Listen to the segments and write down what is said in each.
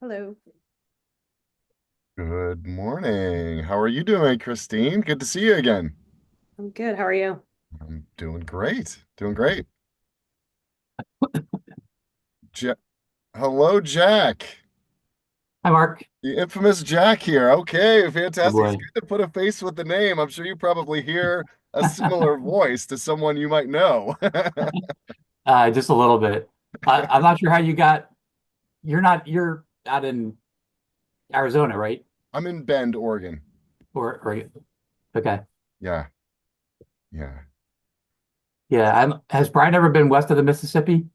Hello. Good morning. How are you doing, Christine? Good to see you again. I'm good. How are you? I'm doing great. Doing great. Ja Hello, Jack. Hi, Mark. The infamous Jack here. Okay, Oh fantastic. It's boy. good to put a face with the name. I'm sure you probably hear a similar voice to someone you might know. Just a little bit. I'm not sure how you got. You're out in Arizona, right? I'm in Bend, Oregon. Or okay. Yeah, yeah. Yeah. Has Brian ever been west of the Mississippi?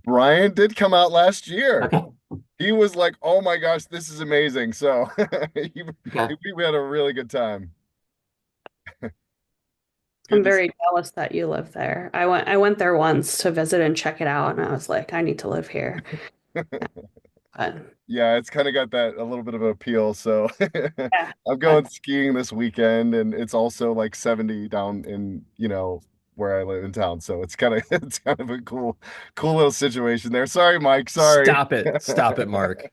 Brian did come out last year. Okay. He was like, "Oh my gosh, this is amazing." So he, Okay. we had a really good time. I'm Good to see. very jealous that you live there. I went there once to visit and check it out, and I was like, I need to live here. But Yeah, it's kind of got that a little bit of appeal. So yeah, I'm going that's skiing this weekend, and it's also like 70 down in, where I live in town. So it's kind of it's kind of a cool little situation there. Sorry, Mike. Sorry. Stop it. Stop it, Mark.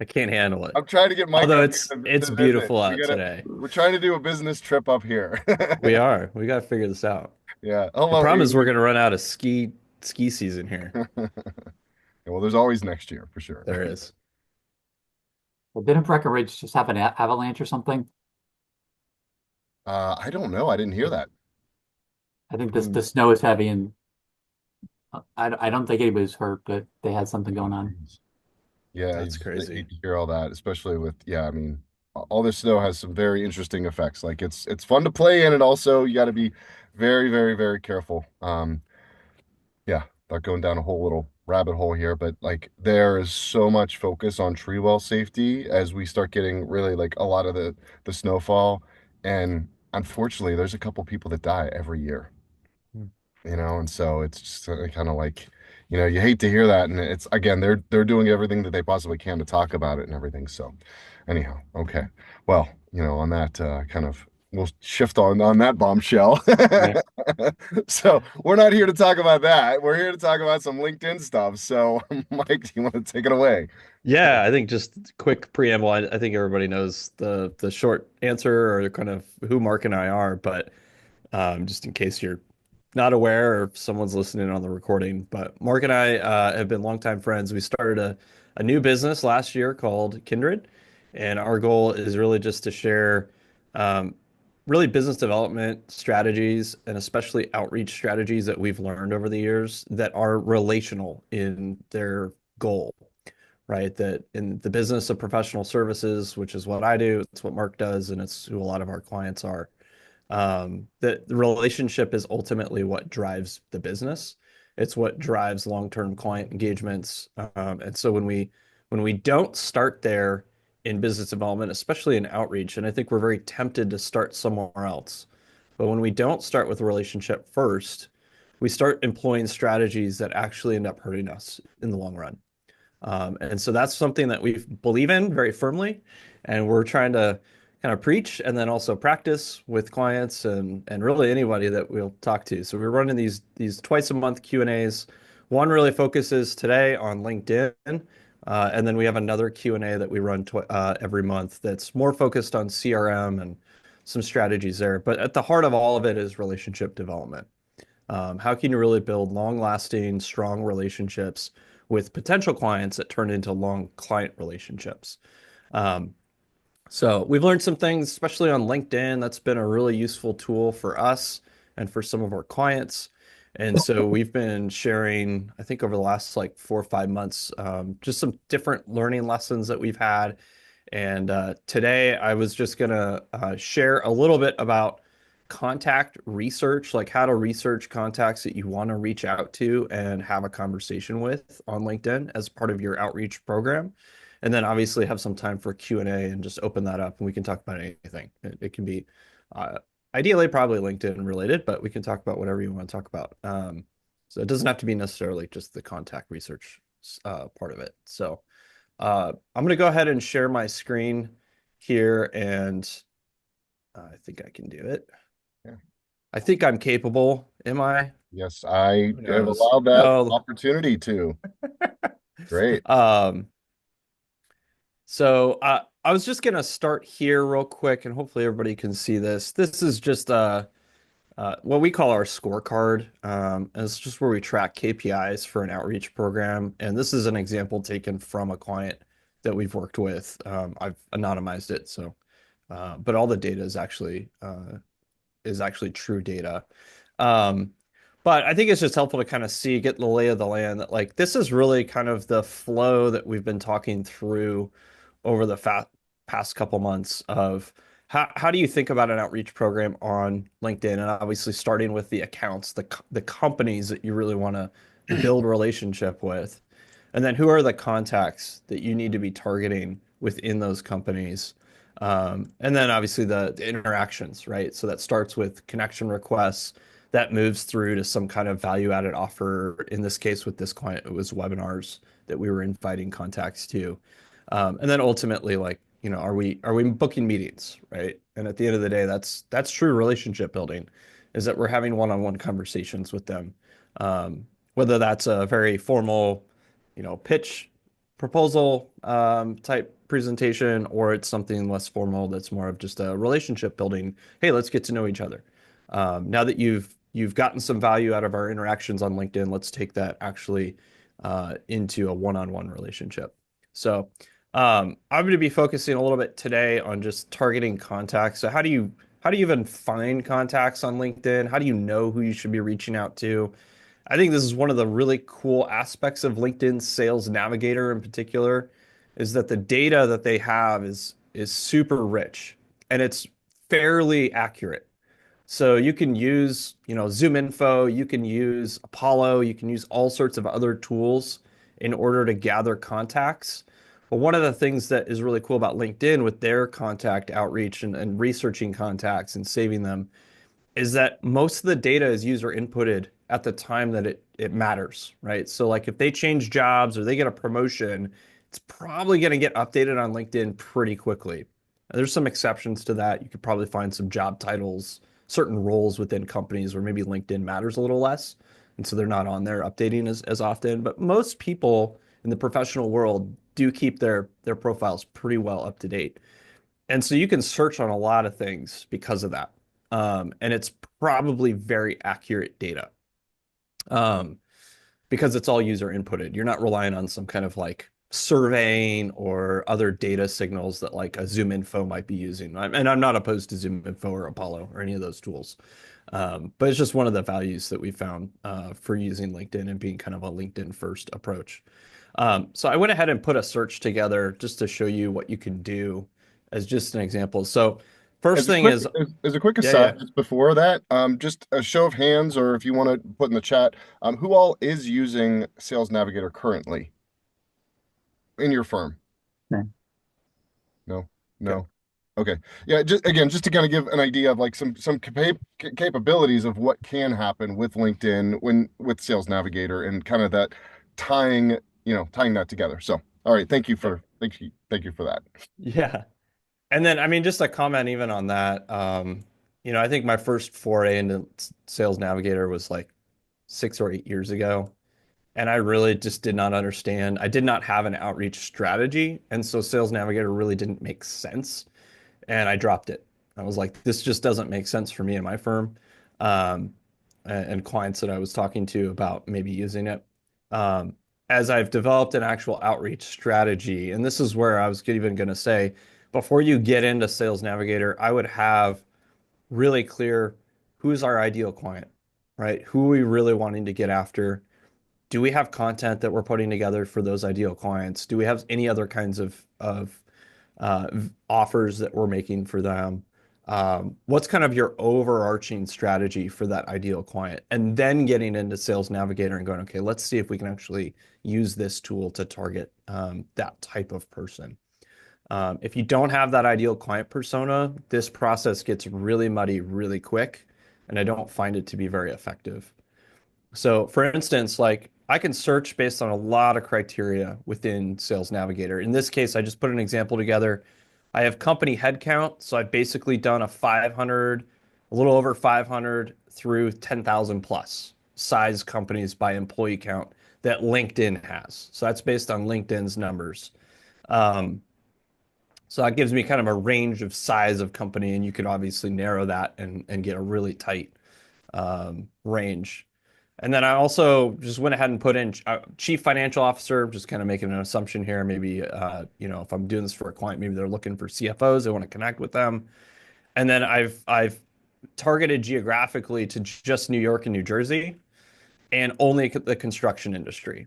I can't handle it. I'm trying to get Mike Although up it's here it's to visit. beautiful out today. We're trying to do a business trip up here. We are. We got to figure this out. Yeah. The Hello. problem is we're going to run out of ski season here. Well, there's always next year for sure. There is. Well, didn't Breckenridge just have an avalanche or something? I don't know. I didn't hear that. I think this Hmm. the snow is heavy, and I don't think anybody's hurt, but they had something Oh, going on. geez. Yeah, you That's just crazy. hate to hear all that, especially with, yeah, I mean, all this snow has some very interesting effects. Like it's fun to play in, and also you got to be very, very, very careful. Yeah, not going down a whole little rabbit hole here, but like there is so much focus on tree well safety as we start getting really like a lot of the snowfall, and unfortunately, there's a couple people that die every year. And so it's just kind of like, you hate to hear that, and it's again, they're doing everything that they possibly can to talk about it and everything. So, anyhow, okay, well, on that kind of, we'll shift on that bombshell. Yeah. So we're not here to talk about that. We're here to talk about some LinkedIn stuff. So, Mike, do you want to take it away? Yeah, I think just quick preamble. I think everybody knows the short answer or kind of who Mark and I are, but just in case you're not aware or if someone's listening on the recording, but Mark and I have been longtime friends. We started a new business last year called Kindred, and our goal is really just to share um, really business development strategies and especially outreach strategies that we've learned over the years that are relational in their goal, right? That in the business of professional services, which is what I do, it's what Mark does, and it's who a lot of our clients are, that the relationship is ultimately what drives the business. It's what drives long-term client engagements. And so when we don't start there in business development, especially in outreach, and I think we're very tempted to start somewhere else. But when we don't start with a relationship first, we start employing strategies that actually end up hurting us in the long run. And so that's something that we believe in very firmly, and we're trying to kind of preach and then also practice with clients and really anybody that we'll talk to. So we're running these twice a month Q&As. One really focuses today on LinkedIn, and then we have another Q&A that we run every month that's more focused on CRM and some strategies there. But at the heart of all of it is relationship development. How can you really build long-lasting, strong relationships with potential clients that turn into long client relationships? Um, so we've learned some things, especially on LinkedIn. That's been a really useful tool for us and for some of our clients. And so we've been sharing, I think over the last like 4 or 5 months, just some different learning lessons that we've had. And today I was just going to share a little bit about contact research, like how to research contacts that you want to reach out to and have a conversation with on LinkedIn as part of your outreach program. And then obviously have some time for Q&A and just open that up and we can talk about anything. It can be uh, ideally probably LinkedIn related, but we can talk about whatever you want to talk about. So it doesn't have to be necessarily just the contact research part of it. So I'm going to go ahead and share my screen here, and I think I can do it. Yeah. I think I'm capable. Am I? Yes, I Who have knows? allowed that Oh, opportunity to. Great. um, So I was just gonna start here real quick, and hopefully everybody can see this. This is just what we call our scorecard. And it's just where we track KPIs for an outreach program. And this is an example taken from a client that we've worked with. I've anonymized it, so but all the data is actually true data. Um, but I think it's just helpful to kind of see, get the lay of the land that like this is really kind of the flow that we've been talking through over the past couple months of how do you think about an outreach program on LinkedIn? And obviously starting with the accounts, the companies that you really want to build relationship with. And then who are the contacts that you need to be targeting within those companies? And then obviously the interactions, right? So that starts with connection requests that moves through to some kind of value added offer. In this case, with this client, it was webinars that we were inviting contacts to. And then ultimately, like, are we booking meetings, right? And at the end of the day, that's true relationship building, is that we're having one-on-one conversations with them. Whether that's a very formal, pitch proposal type presentation, or it's something less formal that's more of just a relationship building. Hey, let's get to know each other. Now that you've gotten some value out of our interactions on LinkedIn, let's take that actually into a one-on-one relationship. So I'm going to be focusing a little bit today on just targeting contacts. So how do you even find contacts on LinkedIn? How do you know who you should be reaching out to? I think this is one of the really cool aspects of LinkedIn Sales Navigator in particular, is that the data that they have is super rich and it's fairly accurate. So you can use, ZoomInfo, you can use Apollo, you can use all sorts of other tools in order to gather contacts. But one of the things that is really cool about LinkedIn with their contact outreach and researching contacts and saving them is that most of the data is user inputted at the time that it matters, right? So like if they change jobs or they get a promotion, it's probably going to get updated on LinkedIn pretty quickly. There's some exceptions to that. You could probably find some job titles, certain roles within companies where maybe LinkedIn matters a little less. And so they're not on there updating as often. But most people in the professional world do keep their profiles pretty well up to date. And so you can search on a lot of things because of that. And it's probably very accurate data um, because it's all user inputted. You're not relying on some kind of like surveying or other data signals that like a ZoomInfo might be using. And I'm not opposed to ZoomInfo or Apollo or any of those tools. But it's just one of the values that we found for using LinkedIn and being kind of a LinkedIn first approach. So I went ahead and put a search together just to show you what you can do as just an example. So first thing is, As a quick yeah, yeah. aside, just before that, just a show of hands, or if you want to put in the chat, who all is using Sales Navigator currently in your firm? Yeah. No, no. Okay. Yeah, just again, just to kind of give an idea of like some capabilities of what can happen with LinkedIn when with Sales Navigator and kind of that tying, tying that together. So, all right, thank you for that. Yeah. And then, I mean, just a comment even on that. I think my first foray into Sales Navigator was like 6 or 8 years ago. And I really just did not understand. I did not have an outreach strategy. And so Sales Navigator really didn't make sense. And I dropped it. I was like, this just doesn't make sense for me and my firm. Um, and clients that I was talking to about maybe using it. Um, as I've developed an actual outreach strategy, and this is where I was even going to say, before you get into Sales Navigator, I would have really clear who's our ideal client, right? Who are we really wanting to get after? Do we have content that we're putting together for those ideal clients? Do we have any other kinds of offers that we're making for them? What's kind of your overarching strategy for that ideal client? And then getting into Sales Navigator and going, okay, let's see if we can actually use this tool to target that type of person. If you don't have that ideal client persona, this process gets really muddy really quick, and I don't find it to be very effective. So for instance, like I can search based on a lot of criteria within Sales Navigator. In this case, I just put an example together. I have company headcount. So I've basically done a little over 500 through 10,000 plus size companies by employee count that LinkedIn has. So that's based on LinkedIn's numbers. Um, So that gives me kind of a range of size of company, and you could obviously narrow that and get a really tight range. And then I also just went ahead and put in chief financial officer, just kind of making an assumption here. Maybe, if I'm doing this for a client, maybe they're looking for CFOs. They want to connect with them. And then I've targeted geographically to just New York and New Jersey and only the construction industry.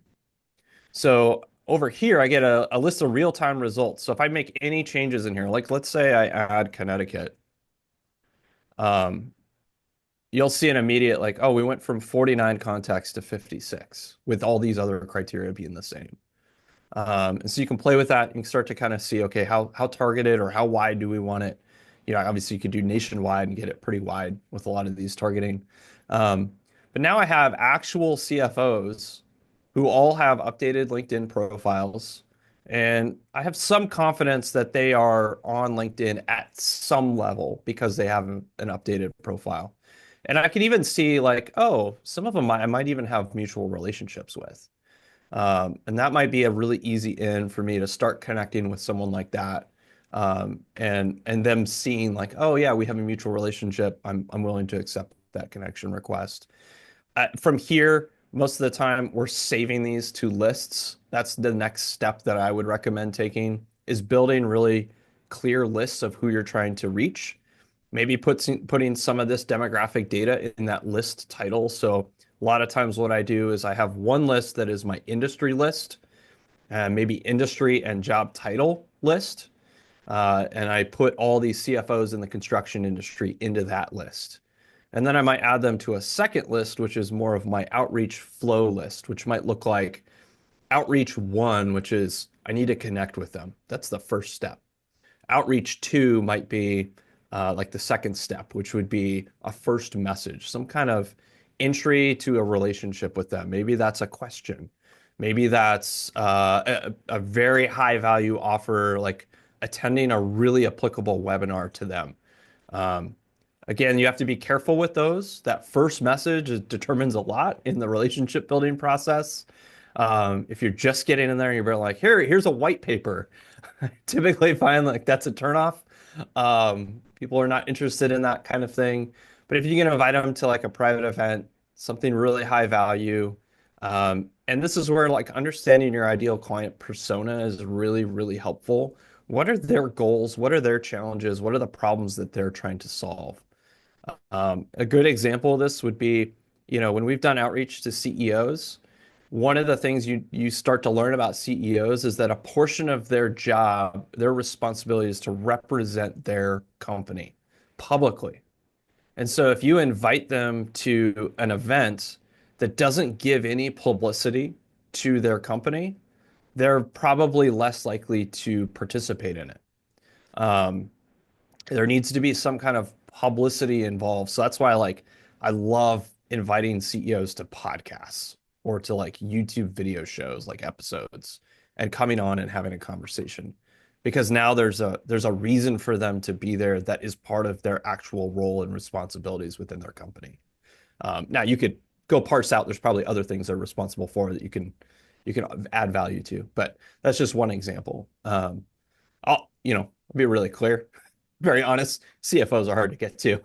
So over here, I get a list of real-time results. So if I make any changes in here, like let's say I add Connecticut, um, you'll see an immediate like, oh, we went from 49 contacts to 56 with all these other criteria being the same. And so you can play with that. You can start to kind of see, okay, how targeted or how wide do we want it? Obviously you could do nationwide and get it pretty wide with a lot of these targeting. But now I have actual CFOs who all have updated LinkedIn profiles. And I have some confidence that they are on LinkedIn at some level because they have an updated profile. And I can even see like, oh, some of them I might even have mutual relationships with. And that might be a really easy in for me to start connecting with someone like that. And them seeing like, oh yeah, we have a mutual relationship. I'm willing to accept that connection request. From here, most of the time we're saving these to lists. That's the next step that I would recommend taking is building really clear lists of who you're trying to reach. Maybe putting some of this demographic data in that list title. So a lot of times what I do is I have one list that is my industry list, maybe industry and job title list. And I put all these CFOs in the construction industry into that list. And then I might add them to a second list, which is more of my outreach flow list, which might look like outreach one, which is I need to connect with them. That's the first step. Outreach two might be like the second step, which would be a first message, some kind of entry to a relationship with them. Maybe that's a question. Maybe that's a very high value offer, like attending a really applicable webinar to them. Again, you have to be careful with those. That first message determines a lot in the relationship building process. If you're just getting in there and you're like, here's a white paper, I typically find like that's a turnoff. People are not interested in that kind of thing. But if you can invite them to like a private event, something really high value, and this is where like understanding your ideal client persona is really, really helpful. What are their goals? What are their challenges? What are the problems that they're trying to solve? A good example of this would be, when we've done outreach to CEOs, one of the things you start to learn about CEOs is that a portion of their job, their responsibility is to represent their company publicly. And so if you invite them to an event that doesn't give any publicity to their company, they're probably less likely to participate in it. There needs to be some kind of publicity involved. So that's why I love inviting CEOs to podcasts or to like YouTube video shows, like episodes, and coming on and having a conversation. Because now there's a reason for them to be there that is part of their actual role and responsibilities within their company. Now you could go parse out. There's probably other things they're responsible for that you can add value to, but that's just one example. I'll be really clear, very honest. CFOs are hard to get to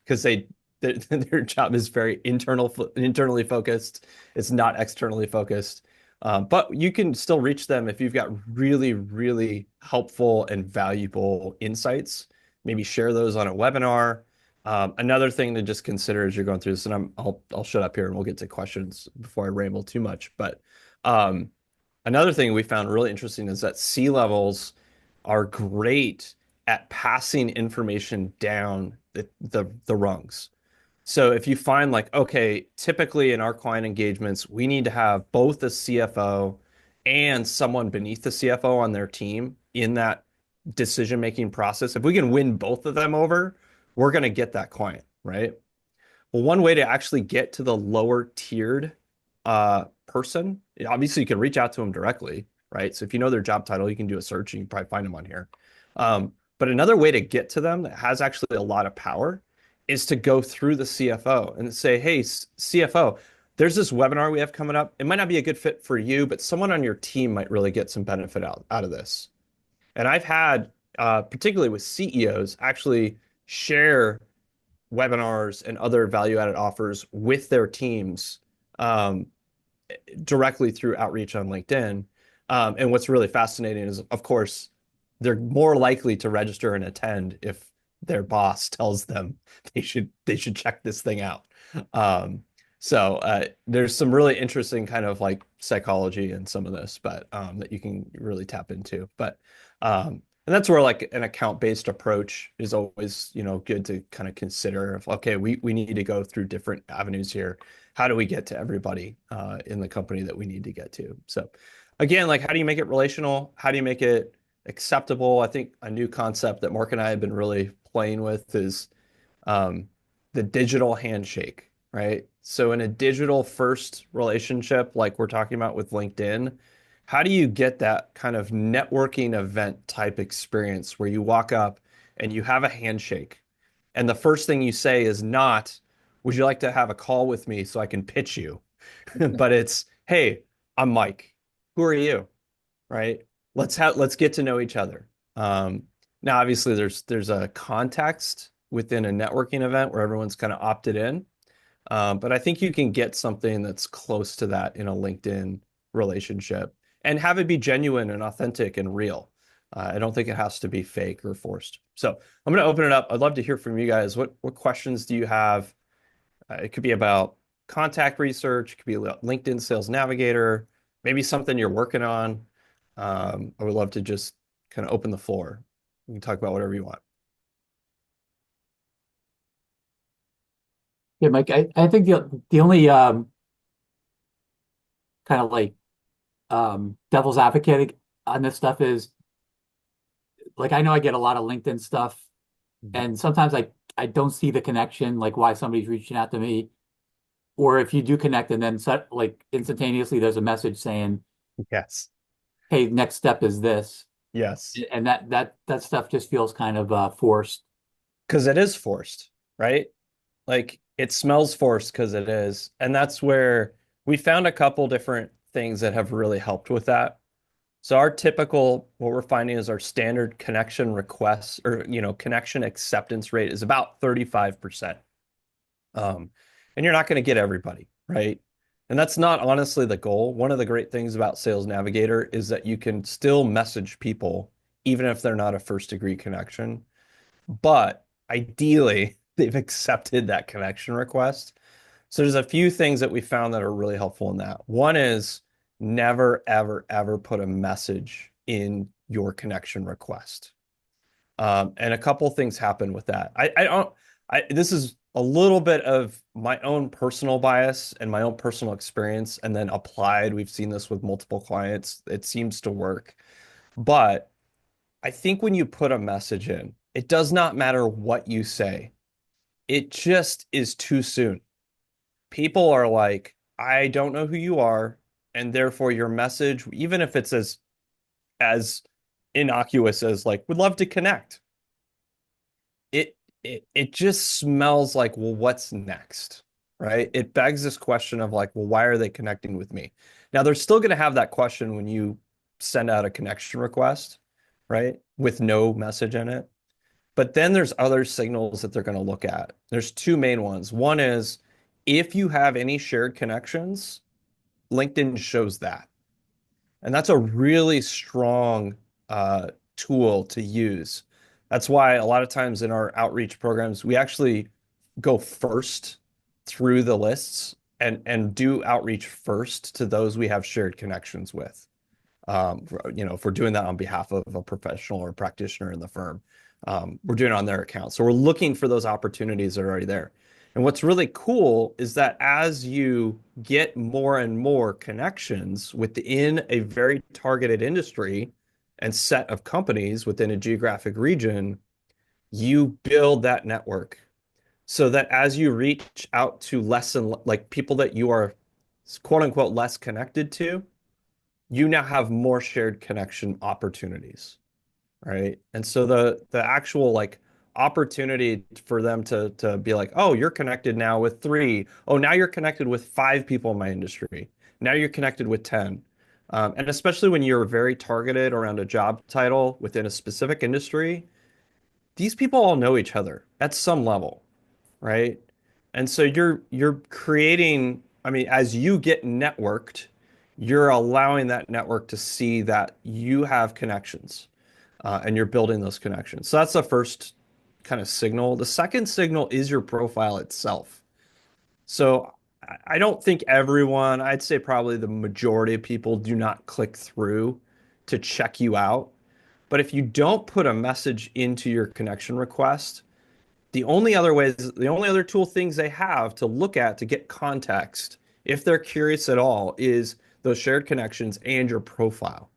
because their job is very internally focused. It's not externally focused. But you can still reach them if you've got really, really helpful and valuable insights. Maybe share those on a webinar. Another thing to just consider as you're going through this, and I'll shut up here and we'll get to questions before I ramble too much. But another thing we found really interesting is that C-levels are great at passing information down the rungs. So if you find like, okay, typically in our client engagements, we need to have both the CFO and someone beneath the CFO on their team in that decision-making process. If we can win both of them over, we're going to get that client, right? Well, one way to actually get to the lower tiered person, obviously you can reach out to them directly, right? So if you know their job title, you can do a search and you can probably find them on here. But another way to get to them that has actually a lot of power is to go through the CFO and say, hey, CFO, there's this webinar we have coming up. It might not be a good fit for you, but someone on your team might really get some benefit out of this. And I've had, particularly with CEOs, actually share webinars and other value-added offers with their teams um, directly through outreach on LinkedIn. And what's really fascinating is, of course, they're more likely to register and attend if their boss tells them they should check this thing out. There's some really interesting kind of like psychology in some of this, but that you can really tap into. And that's where like an account-based approach is always, good to kind of consider. If, okay, we need to go through different avenues here. How do we get to everybody in the company that we need to get to? So again, like how do you make it relational? How do you make it acceptable? I think a new concept that Mark and I have been really playing with is um, the digital handshake, right? So in a digital first relationship, like we're talking about with LinkedIn, how do you get that kind of networking event type experience where you walk up and you have a handshake and the first thing you say is not, would you like to have a call with me so I can pitch you? But it's, hey, I'm Mike. Who are you? Right? Let's get to know each other. Now, obviously, there's a context within a networking event where everyone's kind of opted in, but I think you can get something that's close to that in a LinkedIn relationship and have it be genuine and authentic and real. I don't think it has to be fake or forced. So I'm going to open it up. I'd love to hear from you guys. What questions do you have? It could be about contact research, it could be about LinkedIn Sales Navigator, maybe something you're working on. I would love to just kind of open the floor. You can talk about whatever you want. Yeah, Mike, I think the only kind of like devil's advocate on this stuff is like I know I get a lot of LinkedIn stuff, and sometimes I don't see the connection, like why somebody's reaching out to me, or if you do connect and then set like instantaneously there's a message saying, Yes. "Hey, next step is this," Yes. and that stuff just feels kind of forced. Because it is forced, right? Like it smells forced because it is. And that's where we found a couple different things that have really helped with that. So our typical, what we're finding is our standard connection requests or, connection acceptance rate is about 35%. And you're not going to get everybody, right? And that's not honestly the goal. One of the great things about Sales Navigator is that you can still message people even if they're not a first degree connection. But ideally, they've accepted that connection request. So there's a few things that we found that are really helpful in that. One is never, ever, ever put a message in your connection request. And a couple things happen with that. I don't, this is a little bit of my own personal bias and my own personal experience, and then applied. We've seen this with multiple clients. It seems to work. But I think when you put a message in, it does not matter what you say. It just is too soon. People are like, I don't know who you are, and therefore your message, even if it's as innocuous as like, would love to connect, it just smells like, well, what's next? Right? It begs this question of like, well, why are they connecting with me? Now they're still going to have that question when you send out a connection request, right? With no message in it. But then there's other signals that they're going to look at. There's two main ones. One is if you have any shared connections, LinkedIn shows that. And that's a really strong tool to use. That's why a lot of times in our outreach programs, we actually go first through the lists and do outreach first to those we have shared connections with. If we're doing that on behalf of a professional or practitioner in the firm, we're doing it on their account. So we're looking for those opportunities that are already there. And what's really cool is that as you get more and more connections within a very targeted industry and set of companies within a geographic region, you build that network so that as you reach out to less and like people that you are quote unquote less connected to, you now have more shared connection opportunities, right? And so the actual like opportunity for them to be like, oh, you're connected now with three. Oh, now you're connected with five people in my industry. Now you're connected with 10. And especially when you're very targeted around a job title within a specific industry, these people all know each other at some level, right? And so you're creating, I mean, as you get networked, you're allowing that network to see that you have connections, and you're building those connections. So that's the first kind of signal. The second signal is your profile itself. So I don't think everyone, I'd say probably the majority of people do not click through to check you out. But if you don't put a message into your connection request, the only other tool things they have to look at to get context, if they're curious at all, is those shared connections and your profile.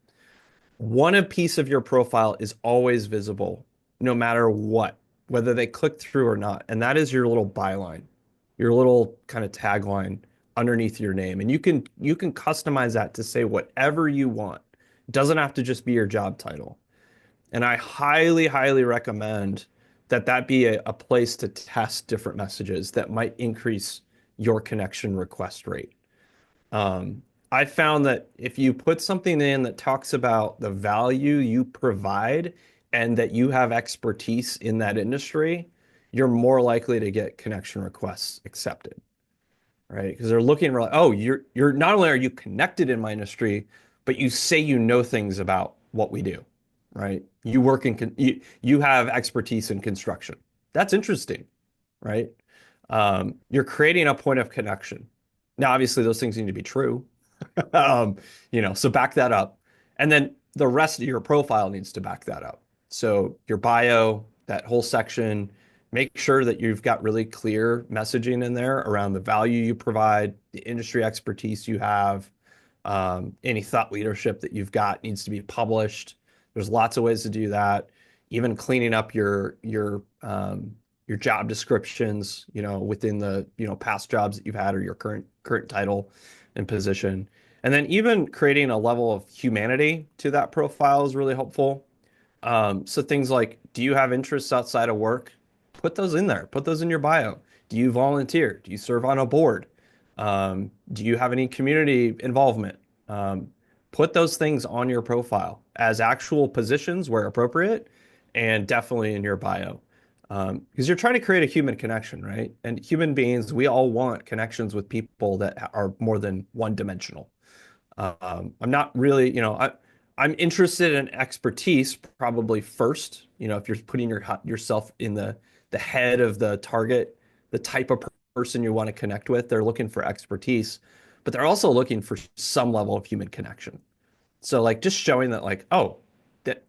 One piece of your profile is always visible, no matter what, whether they click through or not. And that is your little byline, your little kind of tagline underneath your name. And you can customize that to say whatever you want. It doesn't have to just be your job title. And I highly, highly recommend that that be a place to test different messages that might increase your connection request rate. I found that if you put something in that talks about the value you provide and that you have expertise in that industry, you're more likely to get connection requests accepted, right? Because they're looking for like, oh, you're not only are you connected in my industry, but you say you know things about what we do, right? You work in you have expertise in construction. That's interesting, right? You're creating a point of connection. Now, obviously, those things need to be true. So back that up. And then the rest of your profile needs to back that up. So your bio, that whole section, make sure that you've got really clear messaging in there around the value you provide, the industry expertise you have, any thought leadership that you've got needs to be published. There's lots of ways to do that. Even cleaning up your job descriptions, within the past jobs that you've had or your current title and position. And then even creating a level of humanity to that profile is really helpful. So things like, do you have interests outside of work? Put those in there. Put those in your bio. Do you volunteer? Do you serve on a board? Do you have any community involvement? Put those things on your profile as actual positions where appropriate, and definitely in your bio. Because you're trying to create a human connection, right? And human beings, we all want connections with people that are more than one dimensional. I'm not really, I'm interested in expertise probably first. If you're putting yourself in the head of the target, the type of person you want to connect with, they're looking for expertise, but they're also looking for some level of human connection. So like just showing that like, oh, that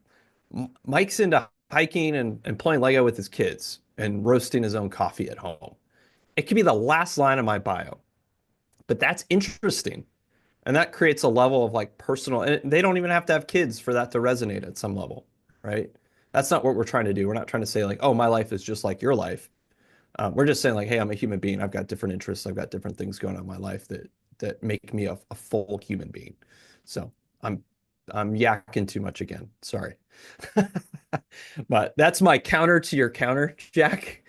Mike's into hiking and playing Lego with his kids and roasting his own coffee at home. It could be the last line of my bio, but that's interesting. And that creates a level of like personal, and they don't even have to have kids for that to resonate at some level, right? That's not what we're trying to do. We're not trying to say like, oh, my life is just like your life. We're just saying like, hey, I'm a human being. I've got different interests. I've got different things going on in my life that make me a full human being. So I'm yakking too much again. Sorry. But that's my counter to your counter, Jack.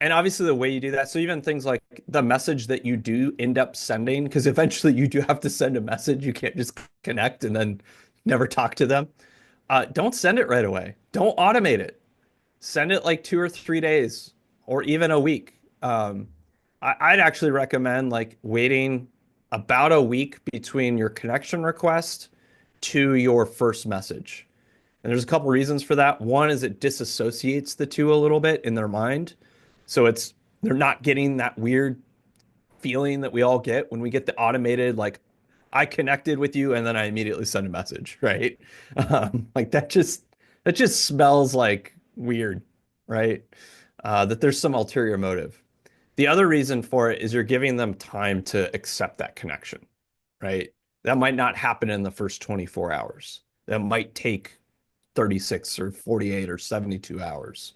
And obviously the way you do that, so even things like the message that you do end up sending, because eventually you do have to send a message. You can't just connect and then never talk to them. Don't send it right away. Don't automate it. Send it like 2 or 3 days or even a week. I'd actually recommend like waiting about a week between your connection request to your first message. And there's a couple reasons for that. One is it disassociates the two a little bit in their mind. So they're not getting that weird feeling that we all get when we get the automated, like, I connected with you and then I immediately send a message, right? Like that just smells like weird, right? That there's some ulterior motive. The other reason for it is you're giving them time to accept that connection, right? That might not happen in the first 24 hours. That might take 36 or 48 or 72 hours.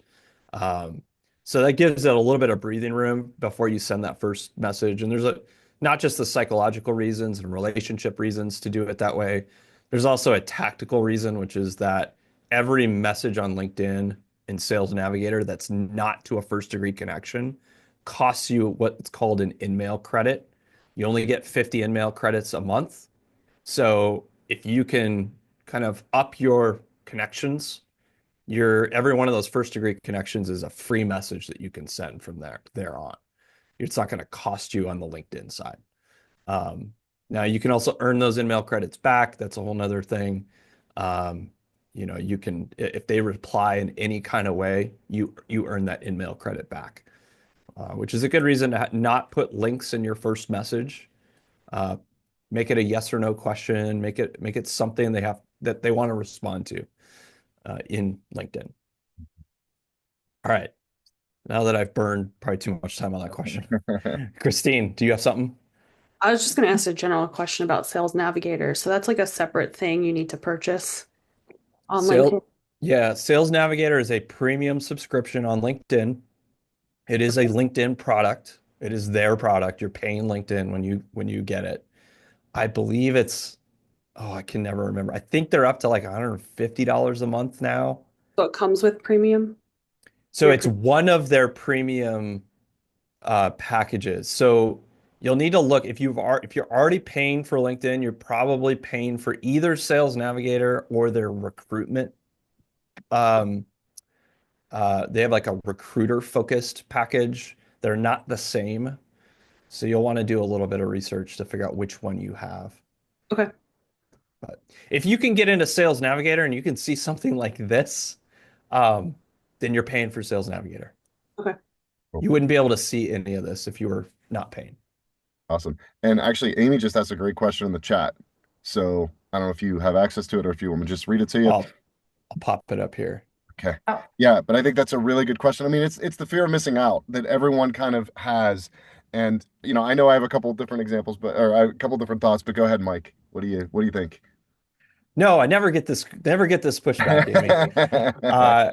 So that gives it a little bit of breathing room before you send that first message. And there's not just the psychological reasons and relationship reasons to do it that way. There's also a tactical reason, which is that every message on LinkedIn and Sales Navigator that's not to a first degree connection costs you what's called an InMail credit. You only get 50 InMail credits a month. So if you can kind of up your connections, your every one of those first degree connections is a free message that you can send from there on. It's not going to cost you on the LinkedIn side. Um, Now you can also earn those email credits back. That's a whole nother thing. Um, you can if they reply in any kind of way, you earn that email credit back, which is a good reason to not put links in your first message. Uh, Make it a yes or no question. Make it something that they want to respond to in LinkedIn. All right. Now that I've burned probably too much time on that question, Christine, do you have something? I was just going to ask a general question about Sales Navigator. So that's like a separate thing you need to purchase on LinkedIn. Yeah, Sales Navigator is a premium subscription on LinkedIn. It is a LinkedIn product. It is their product. You're paying LinkedIn when you get it. I believe I can never remember. I think they're up to like $150 a month now. So it comes with premium. So Your it's pre one of their premium packages. So you'll need to look if you're already paying for LinkedIn, you're probably paying for either Sales Navigator or their recruitment. Um, they have like a recruiter focused package. They're not the same. So you'll want to do a little bit of research to figure out which one you have. Okay. But if you can get into Sales Navigator and you can see something like this, um, then you're paying for Sales Navigator. Okay. Cool. You wouldn't be able to see any of this if you were not paying. Awesome. And actually, Amy just asked a great question in the chat. So I don't know if you have access to it or if you want me to just read it to you. I'll pop it up here. Okay. Yeah, but I think that's a really good question. I mean, it's the fear of missing out that everyone kind of has. And I know I have a couple different examples, or I have a couple different thoughts, but go ahead, Mike. What do you think? No, I never get this pushback, Amy. Uh,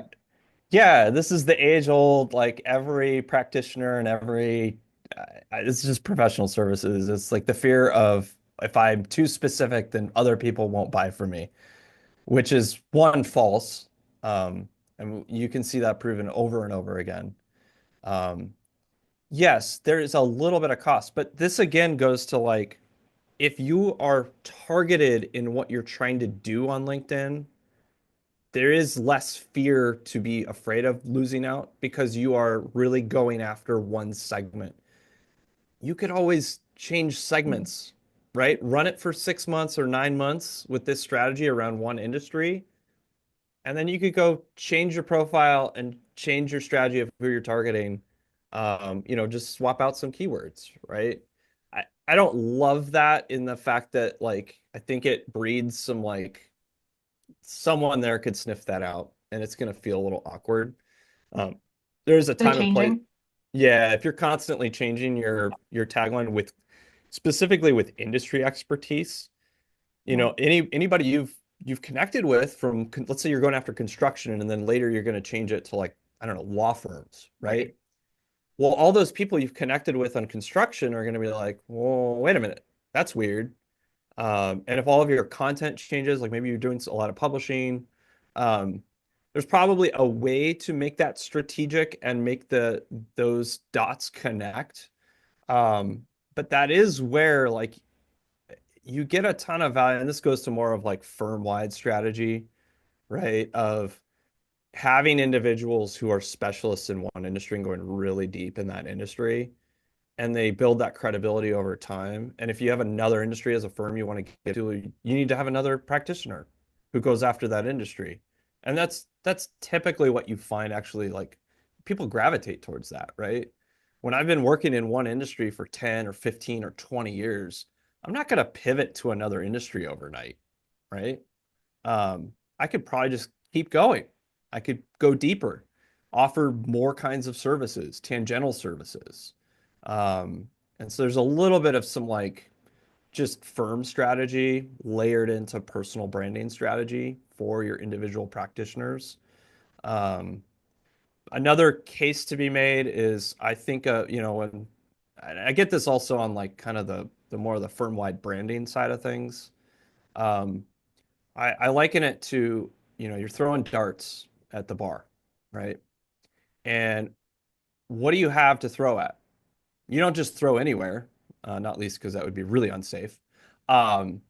yeah, this is the age old, like every practitioner and it's just professional services. It's like the fear of if I'm too specific, then other people won't buy from me, which is one false. And you can see that proven over and over again. Um, yes, there is a little bit of cost, but this again goes to like if you are targeted in what you're trying to do on LinkedIn, there is less fear to be afraid of losing out because you are really going after one segment. You could always change segments, right? Run it for 6 months or 9 months with this strategy around one industry. And then you could go change your profile and change your strategy of who you're targeting. Just swap out some keywords, right? I don't love that in the fact that like I think it breeds some like someone there could sniff that out and it's going to feel a little awkward. Um, there's a They're time and place. changing. Yeah, if you're constantly changing your tagline with specifically with industry expertise, Yeah. anybody you've connected with from let's say you're going after construction and then later you're going to change it to like I don't know law firms, right? Well, all those people you've connected with on construction are going to be like, well, wait a minute, that's weird. And if all of your content changes, like maybe you're doing a lot of publishing, um, there's probably a way to make that strategic and make those dots connect. But that is where like you get a ton of value, and this goes to more of like firm-wide strategy, right? Of having individuals who are specialists in one industry and going really deep in that industry and they build that credibility over time. And if you have another industry as a firm you want to get to, you need to have another practitioner who goes after that industry. And that's typically what you find actually like people gravitate towards that, right? When I've been working in one industry for 10 or 15 or 20 years, I'm not going to pivot to another industry overnight, right? I could probably just keep going. I could go deeper, offer more kinds of services, tangential services. Um, and so there's a little bit of some like just firm strategy layered into personal branding strategy for your individual practitioners. Um, Another case to be made is I think when I get this also on like kind of the more of the firm-wide branding side of things. Um, I liken it to, you're throwing darts at the bar, right? And what do you have to throw at? You don't just throw anywhere, not least because that would be really unsafe. Um,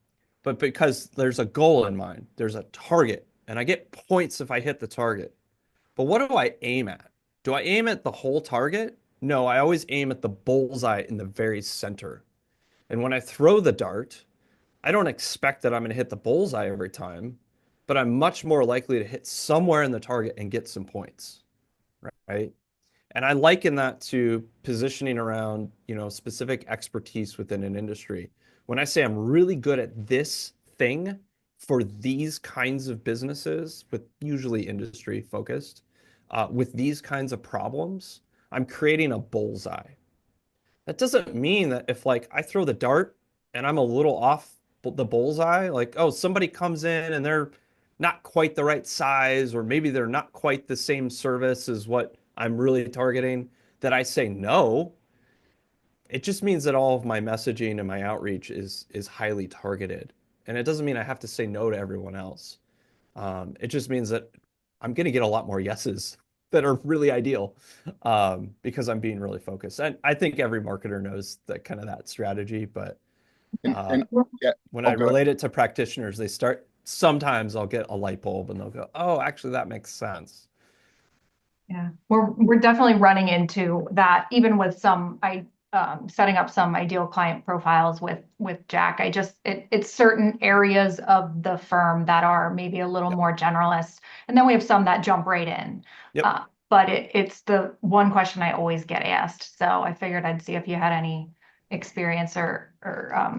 but because there's a goal in mind, there's a target, and I get points if I hit the target. But what do I aim at? Do I aim at the whole target? No, I always aim at the bullseye in the very center. And when I throw the dart, I don't expect that I'm going to hit the bullseye every time, but I'm much more likely to hit somewhere in the target and get some points, right? And I liken that to positioning around, specific expertise within an industry. When I say I'm really good at this thing for these kinds of businesses, with usually industry focused, with these kinds of problems, I'm creating a bullseye. That doesn't mean that if like I throw the dart and I'm a little off the bullseye, like, oh, somebody comes in and they're not quite the right size, or maybe they're not quite the same service as what I'm really targeting, that I say no. It just means that all of my messaging and my outreach is highly targeted. And it doesn't mean I have to say no to everyone else. It just means that I'm going to get a lot more yeses that are really ideal, because I'm being really focused. And I think every marketer knows that kind of that strategy. But And yeah, when I oh, go ahead. relate it to practitioners, sometimes I'll get a light bulb and they'll go, oh, actually, that makes sense. Yeah, we're definitely running into that even with setting up some ideal client profiles with Jack. It's certain areas of the firm that are maybe a little Yep. more generalist, and then we have some that jump right in. Yep. But it's the one question I always get asked. So I figured I'd see if you had any experience or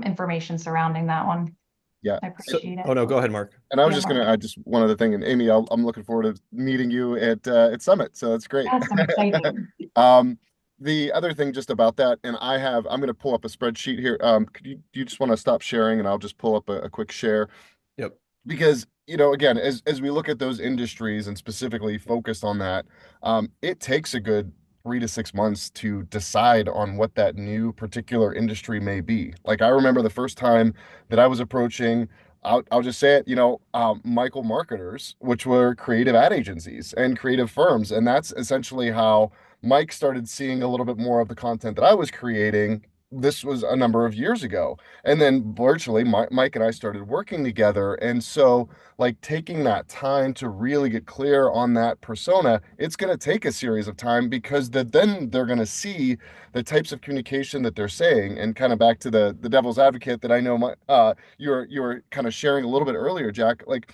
information surrounding that one. Yeah. I appreciate it. Oh no, go ahead, Mark. And I was Yeah, just gonna, Mark. just one other thing, and Amy, I'm looking forward to meeting you at Summit. So that's great. Yes, I'm excited. Um, the other thing just about that, and I'm gonna pull up a spreadsheet here. Do you just want to stop sharing, and I'll just pull up a quick share, Yep. because again, as we look at those industries and specifically focused on that, it takes a good 3 to 6 months to decide on what that new particular industry may be. Like I remember the first time that I was approaching, I'll just say it, Michael marketers, which were creative ad agencies and creative firms, and that's essentially how Mike started seeing a little bit more of the content that I was creating. This was a number of years ago. And then virtually, Mike and I started working together. And so, like, taking that time to really get clear on that persona, it's going to take a series of time, because then they're going to see the types of communication that they're saying. And kind of back to the devil's advocate that I know you were kind of sharing a little bit earlier, Jack. Like,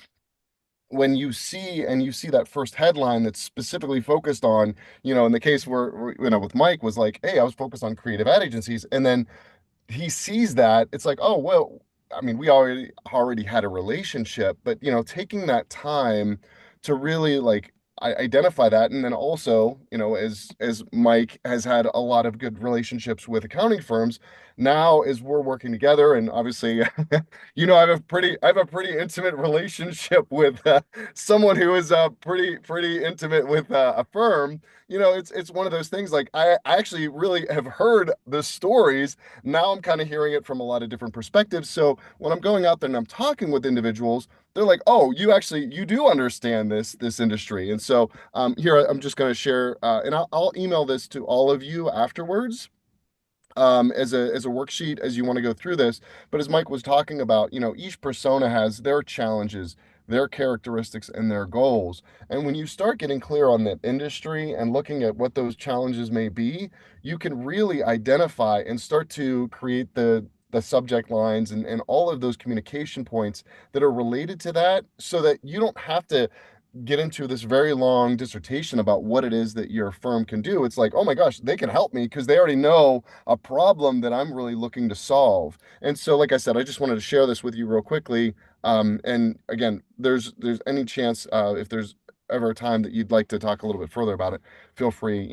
when you see that first headline that's specifically focused on, in the case where, with Mike, was like, hey, I was focused on creative ad agencies, and then he sees that, it's like, oh, well, I mean, we already had a relationship, but taking that time to really like identify that. And then also, as Mike has had a lot of good relationships with accounting firms, now as we're working together, and obviously I have a pretty intimate relationship with someone who is pretty intimate with a firm. It's one of those things, like I actually really have heard the stories. Now I'm kind of hearing it from a lot of different perspectives. So when I'm going out there and I'm talking with individuals, they're like, "Oh, you do understand this industry." And so here I'm just going to share, and I'll email this to all of you afterwards, as a worksheet as you want to go through this. But as Mike was talking about, each persona has their challenges, their characteristics, and their goals. And when you start getting clear on that industry and looking at what those challenges may be, you can really identify and start to create the subject lines and all of those communication points that are related to that, so that you don't have to get into this very long dissertation about what it is that your firm can do. It's like, oh my gosh, they can help me because they already know a problem that I'm really looking to solve. And so, like I said, I just wanted to share this with you real quickly. And again, there's any chance, if there's ever a time that you'd like to talk a little bit further about it, feel free,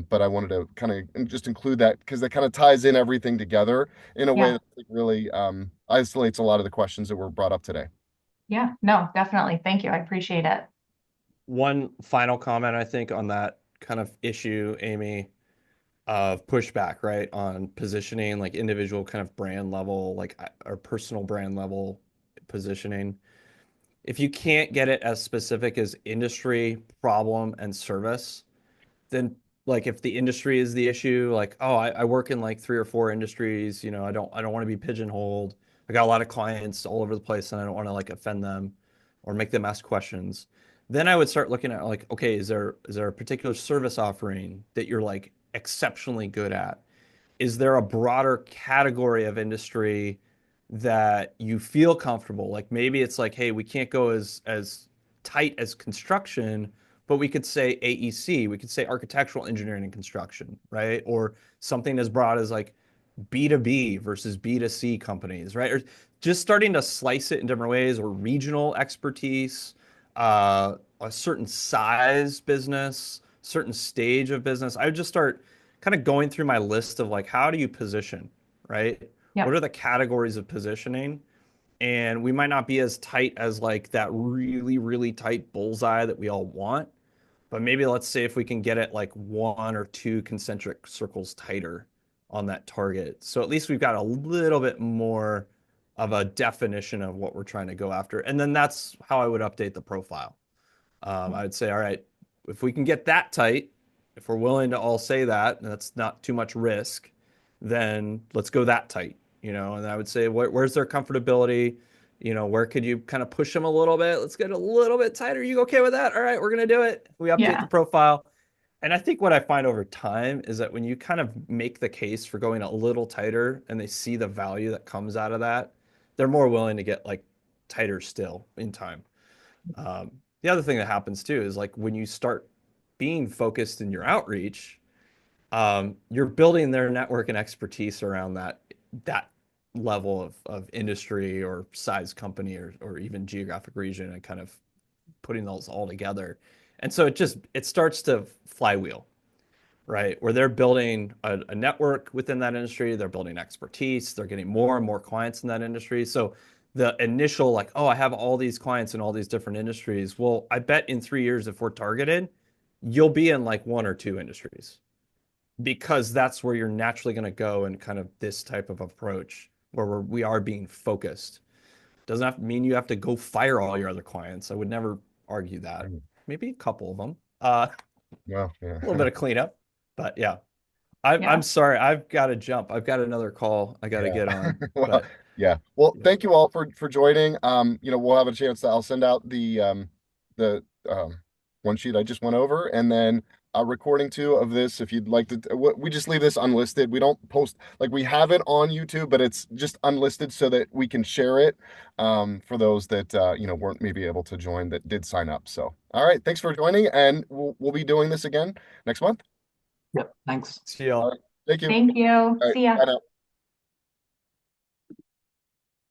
but I wanted to kind of just include that because that kind of ties in everything together in a way Yeah. that really isolates a lot of the questions that were brought up today. Yeah, no, definitely. Thank you. I appreciate it. One final comment, I think, on that kind of issue, Amy, of pushback, right, on positioning, like individual kind of brand level, like or personal brand level positioning. If you can't get it as specific as industry, problem, and service, then like if the industry is the issue, like, oh, I work in like 3 or 4 industries, I don't want to be pigeonholed. I got a lot of clients all over the place and I don't want to like offend them or make them ask questions. Then I would start looking at like, okay, is there a particular service offering that you're like exceptionally good at? Is there a broader category of industry that you feel comfortable? Like maybe it's like, hey, we can't go as tight as construction, but we could say AEC, we could say architectural engineering and construction, right? Or something as broad as like B2B versus B2C companies, right? Or just starting to slice it in different ways, or regional expertise, a certain size business, certain stage of business. I would just start kind of going through my list of like, how do you position, right? What Yep. are the categories of positioning? And we might not be as tight as like that really, really tight bullseye that we all want, but maybe let's say if we can get it like one or two concentric circles tighter on that target. So at least we've got a little bit more of a definition of what we're trying to go after. And then that's how I would update the profile. I would say, all right, if we can get that tight, if we're willing to all say that, and that's not too much risk, then let's go that tight, And I would say, where's their comfortability? Where could you kind of push them a little bit? Let's get a little bit tighter. You okay with that? All right, we're gonna do it. We update the Yeah. profile. And I think what I find over time is that when you kind of make the case for going a little tighter and they see the value that comes out of that, they're more willing to get like tighter still in time. The other thing that happens too is like when you start being focused in your outreach, you're building their network and expertise around that level of industry or size company or even geographic region and kind of putting those all together. And so it starts to flywheel, right? Where they're building a network within that industry, they're building expertise, they're getting more and more clients in that industry. So the initial like, oh, I have all these clients in all these different industries. Well, I bet in 3 years, if we're targeted, you'll be in like one or two industries because that's where you're naturally going to go in kind of this type of approach where we are being focused. Doesn't have to mean you have to go fire all your other clients. I would never argue that. Maybe a couple of them. Well, yeah. A little bit of cleanup, but yeah. I'm Yeah. sorry. I've got to jump. I've got another call I got to Yeah. get on. Well, But yeah. Well, yeah. thank you all for joining. We'll have a chance I'll send out the one sheet I just went over, and then a recording too of this if you'd like to. We just leave this unlisted. We don't post like we have it on YouTube, but it's just unlisted so that we can share it for those that weren't maybe able to join that did sign up. So, all right, thanks for joining, and we'll be doing this again next month. Yep. Thanks. See y'all. All right, thank you. Thank you. All right, See ya. bye now.